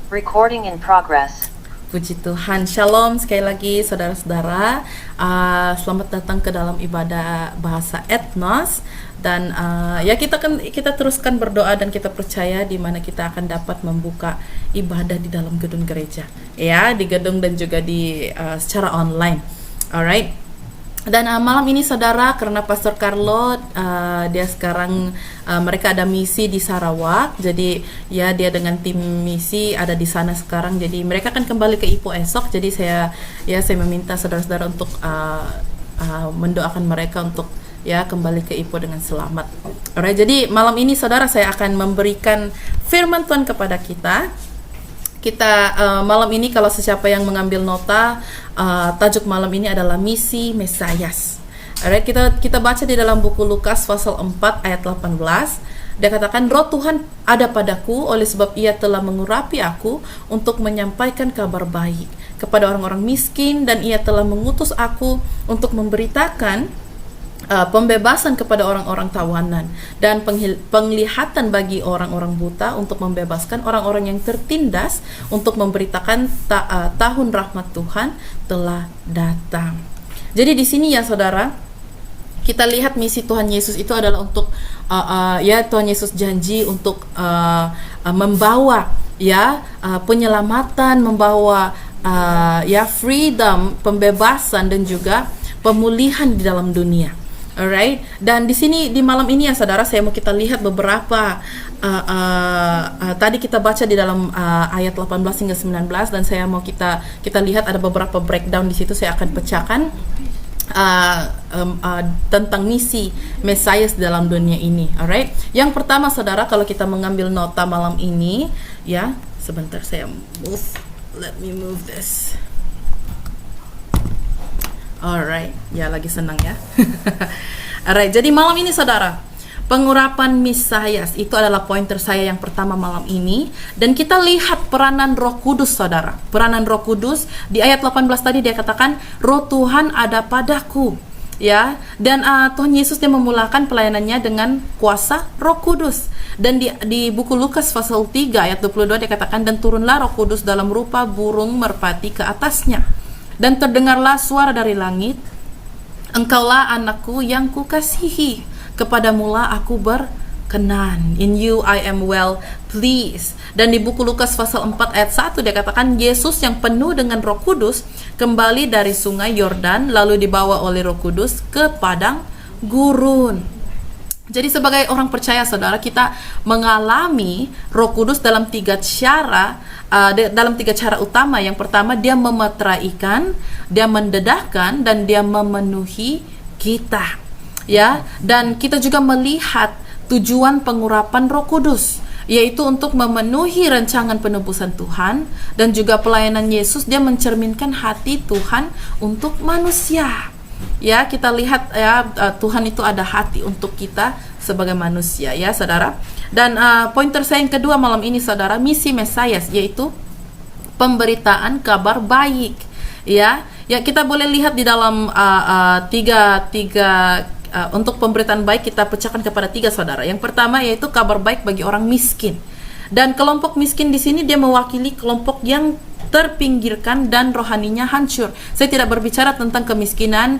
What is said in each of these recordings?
Recording in progress. Puji Tuhan, Shalom sekali lagi saudara-saudara. Selamat datang ke dalam ibadah bahasa etnos. Dan ya kita teruskan berdoa dan kita percaya di mana kita akan dapat membuka ibadah di dalam gedung gereja, ya, di gedung dan juga di secara online. Alright. Dan malam ini saudara, karena Pastor Carlo dia sekarang mereka ada misi di Sarawak, jadi ya dia dengan tim misi ada di sana sekarang. Jadi mereka akan kembali ke Ipoh esok. Jadi saya meminta saudara-saudara untuk mendoakan mereka untuk ya kembali ke Ipoh dengan selamat. Alright, jadi malam ini saudara saya akan memberikan firman Tuhan kepada kita. Malam ini kalau sesiapa yang mengambil nota, tajuk malam ini adalah misi Mesias. Alright, kita baca di dalam buku Lukas pasal 4 ayat 18. Dia katakan, "Roh Tuhan ada padaku oleh sebab ia telah mengurapi aku untuk menyampaikan kabar baik kepada orang-orang miskin, dan ia telah mengutus aku untuk memberitakan pembebasan kepada orang-orang tawanan dan penglihatan bagi orang-orang buta, untuk membebaskan orang-orang yang tertindas, untuk memberitakan tahun rahmat Tuhan telah datang." Jadi di sini ya saudara, kita lihat misi Tuhan Yesus itu adalah untuk ya Tuhan Yesus janji untuk membawa ya penyelamatan, membawa ya freedom, pembebasan dan juga pemulihan di dalam dunia. Alright, dan di sini di malam ini ya saudara, saya mau kita lihat beberapa tadi kita baca di dalam ayat 18 hingga 19, dan saya mau kita lihat ada beberapa breakdown di situ. Saya akan pecahkan tentang misi Mesias dalam dunia ini. Alright, yang pertama saudara, kalau kita mengambil nota malam ini, ya sebentar saya let me move this. Alright, ya lagi senang ya. Alright, jadi malam ini saudara, pengurapan Mesias itu adalah pointer saya yang pertama malam ini. Dan kita lihat peranan Roh Kudus saudara. Peranan Roh Kudus di ayat 18 tadi dia katakan, "Roh Tuhan ada padaku." Ya, dan Tuhan Yesus dia memulakan pelayanannya dengan kuasa Roh Kudus. Dan di buku Lukas pasal 3 ayat 22 dia katakan, "Dan turunlah Roh Kudus dalam rupa burung merpati ke atasnya. Dan terdengarlah suara dari langit, Engkaulah anakku yang kukasihi, kepadamulah aku berkenan. In you I am well pleased." Dan di buku Lukas pasal 4 ayat 1 dia katakan, Yesus yang penuh dengan Roh Kudus kembali dari sungai Yordan, lalu dibawa oleh Roh Kudus ke padang gurun. Jadi sebagai orang percaya saudara, kita mengalami Roh Kudus dalam tiga cara utama. Yang pertama, dia memeteraikan, dia mendedahkan, dan dia memenuhi kita. Ya, dan kita juga melihat tujuan pengurapan Roh Kudus, yaitu untuk memenuhi rancangan penebusan Tuhan dan juga pelayanan Yesus. Dia mencerminkan hati Tuhan untuk manusia. Ya, kita lihat ya Tuhan itu ada hati untuk kita sebagai manusia ya saudara. Dan pointer saya yang kedua malam ini saudara, misi Mesias, yaitu pemberitaan kabar baik. Ya kita boleh lihat di dalam tiga untuk pemberitaan baik kita pecahkan kepada tiga saudara. Yang pertama yaitu kabar baik bagi orang miskin. Dan kelompok miskin di sini dia mewakili kelompok yang terpinggirkan dan rohaninya hancur. Saya tidak berbicara tentang kemiskinan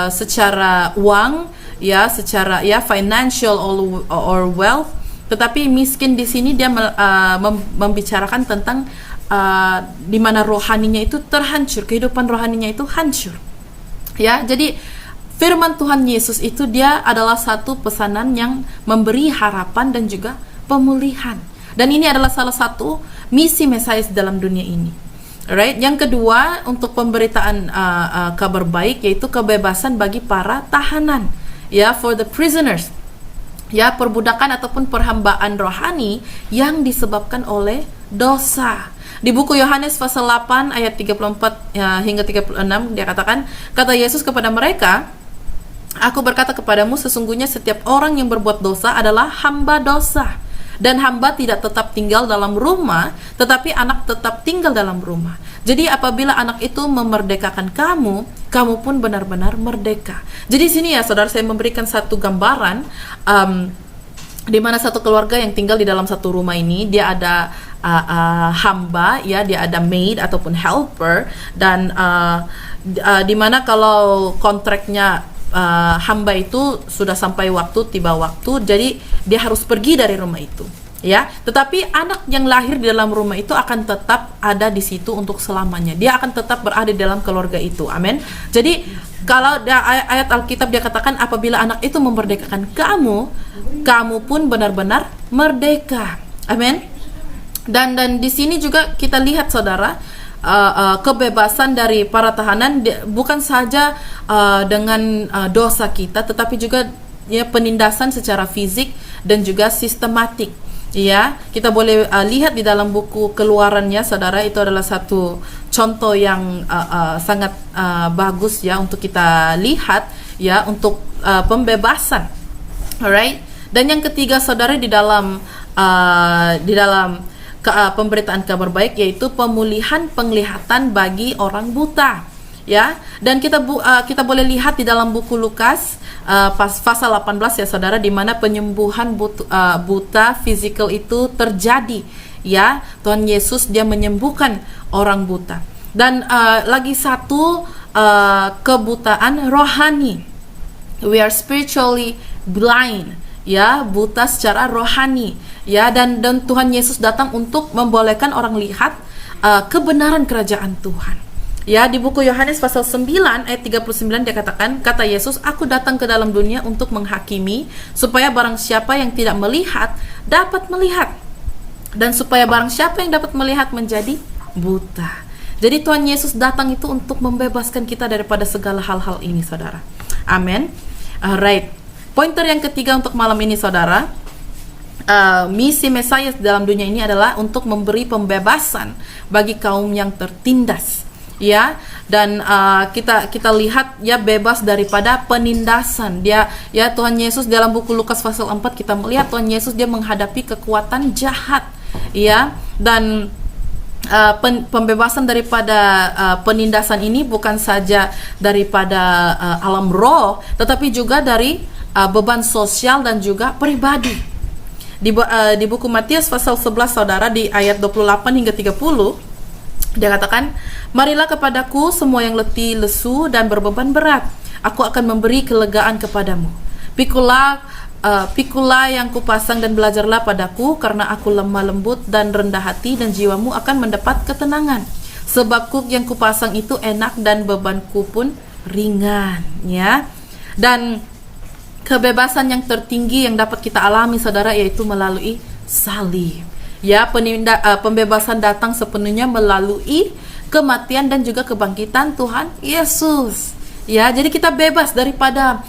secara uang, ya, secara ya financial or wealth, tetapi miskin di sini dia membicarakan tentang di mana rohaninya itu terhancur, kehidupan rohaninya itu hancur. Ya, jadi firman Tuhan Yesus itu dia adalah satu pesanan yang memberi harapan dan juga pemulihan. Dan ini adalah salah satu misi Mesias dalam dunia ini. Alright, yang kedua untuk pemberitaan kabar baik yaitu kebebasan bagi para tahanan. Ya, for the prisoners. Ya, perbudakan ataupun perhambaan rohani yang disebabkan oleh dosa. Di buku Yohanes pasal 8 ayat 34 hingga 36 dia katakan, kata Yesus kepada mereka, "Aku berkata kepadamu, sesungguhnya setiap orang yang berbuat dosa adalah hamba dosa. Dan hamba tidak tetap tinggal dalam rumah, tetapi anak tetap tinggal dalam rumah. Jadi apabila anak itu memerdekakan kamu, kamu pun benar-benar merdeka." Jadi sini ya saudara, saya memberikan satu gambaran di mana satu keluarga yang tinggal di dalam satu rumah ini, dia ada hamba, ya, dia ada maid ataupun helper, dan di mana kalau kontraknya hamba itu sudah sampai waktu, tiba waktu, jadi dia harus pergi dari rumah itu, ya. Tetapi anak yang lahir di dalam rumah itu akan tetap ada di situ untuk selamanya. Dia akan tetap berada di dalam keluarga itu. Amin. Jadi kalau ayat Alkitab dia katakan apabila anak itu memerdekakan kamu, kamu pun benar-benar merdeka. Amin. Dan di sini juga kita lihat saudara, kebebasan dari para tahanan bukan saja dengan dosa kita, tetapi juga ya penindasan secara fisik dan juga sistematik. Ya, kita boleh lihat di dalam buku Keluarannya, saudara, itu adalah satu contoh yang sangat bagus ya untuk kita lihat ya untuk pembebasan. Alright. Dan yang ketiga, saudara, di dalam pemberitaan kabar baik, yaitu pemulihan penglihatan bagi orang buta, ya. Dan kita boleh lihat di dalam buku Lukas pasal 18 ya saudara, di mana penyembuhan buta fisikal itu terjadi, ya. Tuhan Yesus dia menyembuhkan orang buta. Dan lagi satu kebutaan rohani, we are spiritually blind, ya, buta secara rohani, ya. Dan Tuhan Yesus datang untuk membolehkan orang lihat kebenaran kerajaan Tuhan. Ya, di buku Yohanes pasal 9 ayat 39 dia katakan, kata Yesus, aku datang ke dalam dunia untuk menghakimi, supaya barang siapa yang tidak melihat dapat melihat, dan supaya barang siapa yang dapat melihat menjadi buta. Jadi Tuhan Yesus datang itu untuk membebaskan kita daripada segala hal-hal ini, saudara. Amin. Alright. Pointer yang ketiga untuk malam ini, saudara, misi Mesias dalam dunia ini adalah untuk memberi pembebasan bagi kaum yang tertindas, ya. Dan kita lihat ya, bebas daripada penindasan. Dia, ya, Tuhan Yesus dalam buku Lukas pasal 4 kita melihat Tuhan Yesus dia menghadapi kekuatan jahat, ya. Dan pembebasan daripada penindasan ini bukan saja daripada alam roh, tetapi juga dari beban sosial dan juga pribadi. Di buku Matius pasal 11 saudara, di ayat 28 hingga 30 dia katakan, marilah kepadaku semua yang letih, lesu dan berbeban berat, aku akan memberi kelegaan kepadamu. Pikulah yang kupasang dan belajarlah padaku, karena aku lemah lembut dan rendah hati, dan jiwamu akan mendapat ketenangan. Sebab kuk yang kupasang itu enak dan bebanku pun ringan, ya. Dan kebebasan yang tertinggi yang dapat kita alami, saudara, yaitu melalui salib. Ya, pembebasan datang sepenuhnya melalui kematian dan juga kebangkitan Tuhan Yesus. Ya, jadi kita bebas daripada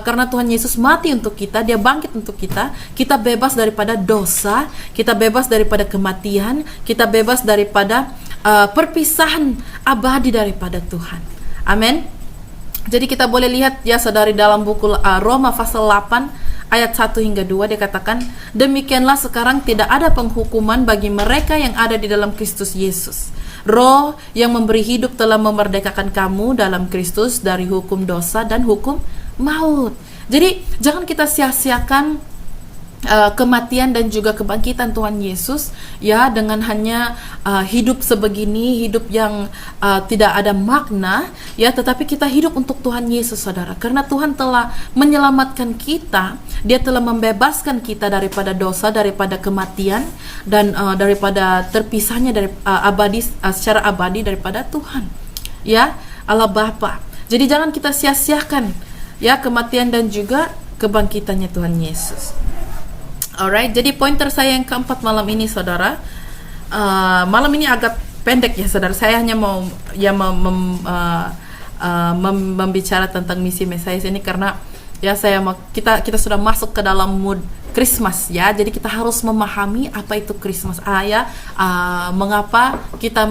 karena Tuhan Yesus mati untuk kita, dia bangkit untuk kita. Kita bebas daripada dosa, kita bebas daripada kematian, kita bebas daripada perpisahan abadi daripada Tuhan. Amin. Jadi kita boleh lihat ya saudari, dalam buku Roma pasal 8 ayat 1 hingga 2 dia katakan, demikianlah sekarang tidak ada penghukuman bagi mereka yang ada di dalam Kristus Yesus. Roh yang memberi hidup telah memerdekakan kamu dalam Kristus dari hukum dosa dan hukum maut. Jadi jangan kita sia-siakan kematian dan juga kebangkitan Tuhan Yesus, ya, dengan hanya hidup sebegini, hidup yang tidak ada makna, ya. Tetapi kita hidup untuk Tuhan Yesus, saudara, karena Tuhan telah menyelamatkan kita. Dia telah membebaskan kita daripada dosa, daripada kematian, dan daripada terpisahnya dari secara abadi daripada Tuhan, ya, Allah Bapa. Jadi jangan kita sia-siakan ya kematian dan juga kebangkitannya Tuhan Yesus. Alright, jadi pointer saya yang keempat malam ini, saudara. Malam ini agak pendek ya, saudara. Saya hanya mau membicara tentang misi Mesias ini karena ya kita sudah masuk ke dalam mood Christmas, ya. Jadi kita harus memahami apa itu Christmas, mengapa kita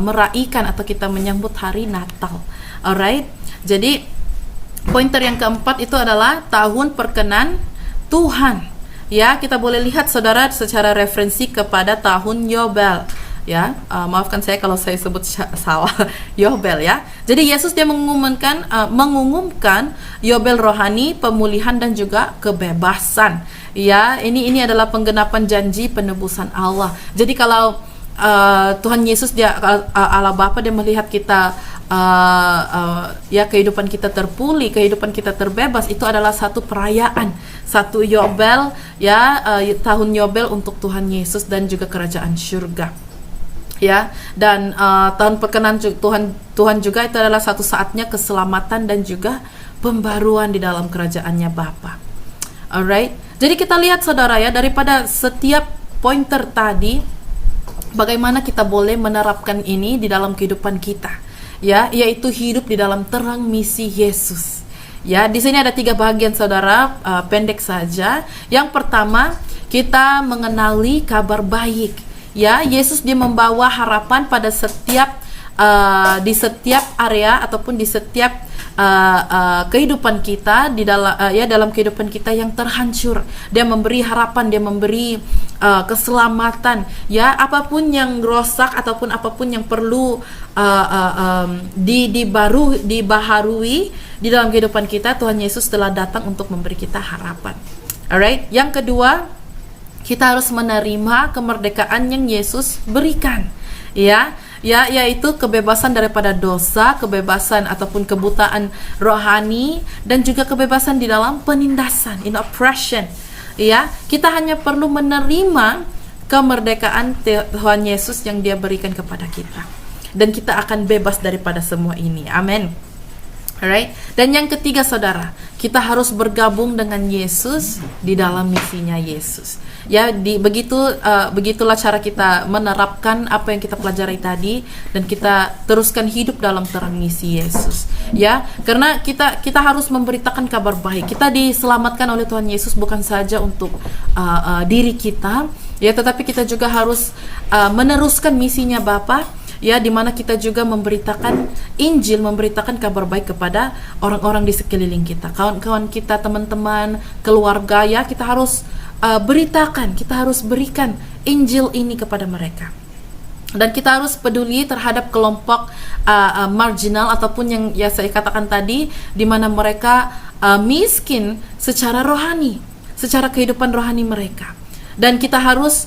meraihkan atau kita menyambut hari Natal. Alright, jadi pointer yang keempat itu adalah tahun perkenan Tuhan. Ya, kita boleh lihat saudara secara referensi kepada tahun Yobel. ya. Maafkan saya kalau saya sebut salah. Yobel ya. Jadi Yesus dia mengumumkan Yobel rohani, pemulihan dan juga kebebasan. Ya, ini adalah penggenapan janji penebusan Allah. Jadi kalau Tuhan Yesus dia Allah Bapa dia melihat kita ya kehidupan kita terpulih, kehidupan kita terbebas, itu adalah satu perayaan, satu Yobel ya, tahun Yobel untuk Tuhan Yesus dan juga kerajaan surga. Ya, dan tahun perkenan Tuhan juga itu adalah satu saatnya keselamatan dan juga pembaruan di dalam kerajaannya Bapa. Alright. Jadi kita lihat saudara ya, daripada setiap pointer tadi, bagaimana kita boleh menerapkan ini di dalam kehidupan kita, ya, yaitu hidup di dalam terang misi Yesus. Ya, di sini ada 3 bagian saudara, pendek saja. Yang pertama, kita mengenali kabar baik. Ya, Yesus dia membawa harapan pada di setiap area ataupun di setiap kehidupan kita dalam kehidupan kita yang terhancur. Dia memberi harapan, dia memberi keselamatan. Ya, apapun yang rosak ataupun apapun yang perlu dibaharui di dalam kehidupan kita, Tuhan Yesus telah datang untuk memberi kita harapan. Alright. Yang kedua, kita harus menerima kemerdekaan yang Yesus berikan. Ya, yaitu kebebasan daripada dosa, kebebasan ataupun kebutaan rohani, dan juga kebebasan di dalam penindasan, in oppression. Ya, kita hanya perlu menerima kemerdekaan Tuhan Yesus yang Dia berikan kepada kita, dan kita akan bebas daripada semua ini. Amin. Alright. Dan yang ketiga saudara, kita harus bergabung dengan Yesus di dalam misinya Yesus. Ya, begitulah cara kita menerapkan apa yang kita pelajari tadi, dan kita teruskan hidup dalam terang misi Yesus. Ya, karena kita harus memberitakan kabar baik. Kita diselamatkan oleh Tuhan Yesus bukan saja untuk diri kita, ya, tetapi kita juga harus meneruskan misinya Bapa. Ya, di mana kita juga memberitakan Injil, memberitakan kabar baik kepada orang-orang di sekeliling kita, kawan-kawan kita, teman-teman, keluarga. Ya, kita harus beritakan, kita harus berikan Injil ini kepada mereka. Dan kita harus peduli terhadap kelompok marginal ataupun yang ya saya katakan tadi, di mana mereka miskin secara rohani, secara kehidupan rohani mereka. Dan kita harus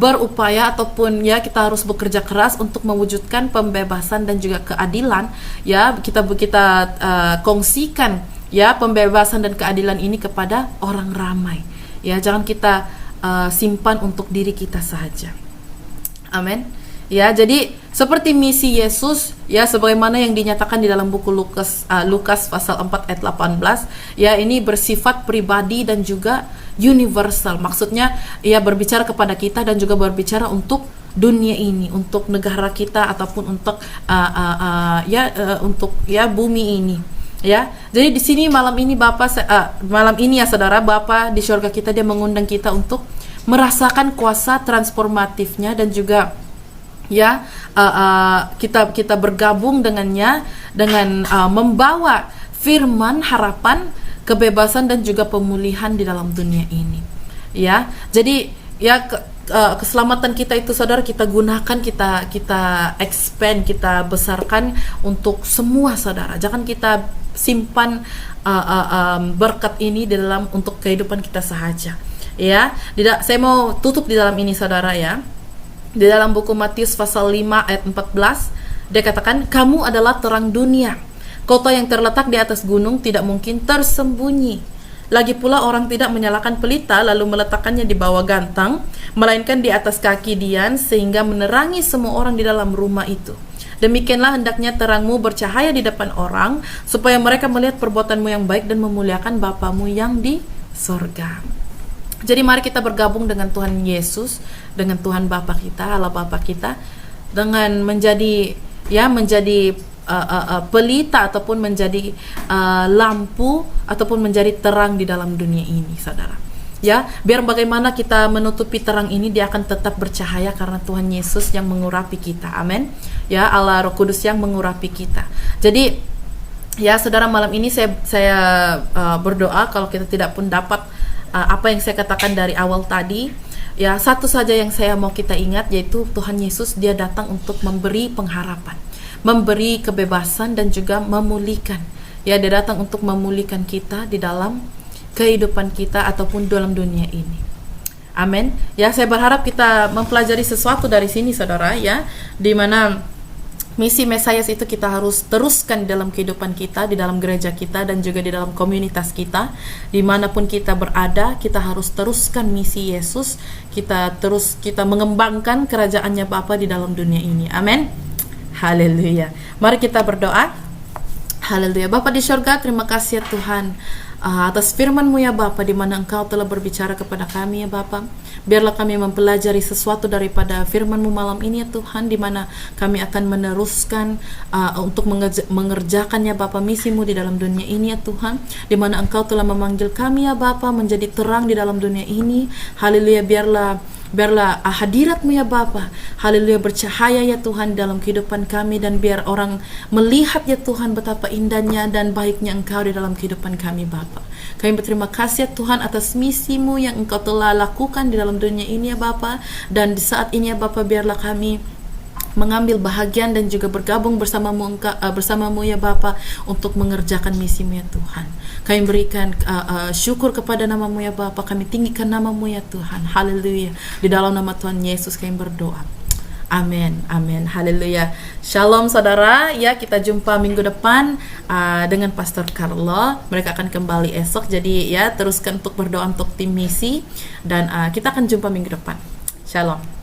berupaya ataupun ya kita harus bekerja keras untuk mewujudkan pembebasan dan juga keadilan. Ya, kita kongsikan ya pembebasan dan keadilan ini kepada orang ramai. Ya, jangan kita simpan untuk diri kita saja. Amin. Ya, jadi seperti misi Yesus, ya, sebagaimana yang dinyatakan di dalam buku Lukas pasal 4 ayat 18, ya, ini bersifat pribadi dan juga universal. Maksudnya, ya, berbicara kepada kita dan juga berbicara untuk dunia ini, untuk negara kita ataupun untuk untuk bumi ini. Ya, jadi di sini malam ini ya saudara, Bapa di surga kita dia mengundang kita untuk merasakan kuasa transformatifnya dan juga ya kita bergabung dengannya dengan membawa firman harapan, kebebasan dan juga pemulihan di dalam dunia ini. Ya, jadi ya keselamatan kita itu saudara kita gunakan, kita expand, kita besarkan untuk semua saudara. Jangan kita simpan berkat ini di dalam untuk kehidupan kita sahaja. Ya, saya mau tutup di dalam ini saudara ya. Di dalam buku Matius pasal 5 ayat 14, dia katakan, "Kamu adalah terang dunia. Kota yang terletak di atas gunung tidak mungkin tersembunyi. Lagi pula orang tidak menyalakan pelita lalu meletakkannya di bawah gantang, melainkan di atas kaki dian sehingga menerangi semua orang di dalam rumah itu. Demikianlah hendaknya terangmu bercahaya di depan orang, supaya mereka melihat perbuatanmu yang baik dan memuliakan Bapamu yang di sorga." Jadi mari kita bergabung dengan Tuhan Yesus, dengan Tuhan Bapa kita, Allah Bapa kita, dengan menjadi pelita ataupun menjadi lampu ataupun menjadi terang di dalam dunia ini, saudara. Ya, biar bagaimana kita menutupi terang ini, dia akan tetap bercahaya karena Tuhan Yesus yang mengurapi kita. Amin. Ya, Allah Roh Kudus yang mengurapi kita. Jadi, ya saudara, malam ini saya berdoa kalau kita tidak pun dapat apa yang saya katakan dari awal tadi, Ya, satu saja yang saya mau kita ingat, yaitu Tuhan Yesus dia datang untuk memberi pengharapan, memberi kebebasan dan juga memulihkan. Ya, dia datang untuk memulihkan kita di dalam kehidupan kita ataupun dalam dunia ini. Amin. Ya, saya berharap kita mempelajari sesuatu dari sini, saudara, ya, di mana misi Mesias itu kita harus teruskan dalam kehidupan kita, di dalam gereja kita, dan juga di dalam komunitas kita. Dimanapun kita berada, kita harus teruskan misi Yesus. Kita mengembangkan kerajaannya Bapa di dalam dunia ini. Amin. Haleluya. Mari kita berdoa. Haleluya. Bapa di surga, terima kasih ya Tuhan atas firman-Mu ya Bapa, di mana Engkau telah berbicara kepada kami ya Bapa. Biarlah kami mempelajari sesuatu daripada firman-Mu malam ini ya Tuhan, di mana kami akan meneruskan untuk mengerjakan ya Bapa misi-Mu di dalam dunia ini ya Tuhan, di mana Engkau telah memanggil kami ya Bapa menjadi terang di dalam dunia ini. Haleluya. Biarlah hadirat-Mu ya Bapa, haleluya, bercahaya ya Tuhan dalam kehidupan kami, dan biar orang melihat ya Tuhan betapa indahnya dan baiknya Engkau di dalam kehidupan kami Bapa. Kami berterima kasih ya Tuhan atas misi-Mu yang Engkau telah lakukan di dalam dunia ini ya Bapa, dan di saat ini ya Bapa biarlah kami mengambil bahagian dan juga bergabung bersamamu ya Bapa untuk mengerjakan misi-Mu ya Tuhan. Kami berikan syukur kepada nama-Mu ya Bapa, kami tinggikan nama-Mu ya Tuhan. Haleluya. Di dalam nama Tuhan Yesus kami berdoa. Amin, amin, haleluya. Shalom saudara, ya kita jumpa minggu depan dengan Pastor Carlo. Mereka akan kembali esok, jadi ya teruskan untuk berdoa untuk tim misi, dan kita akan jumpa minggu depan. Shalom.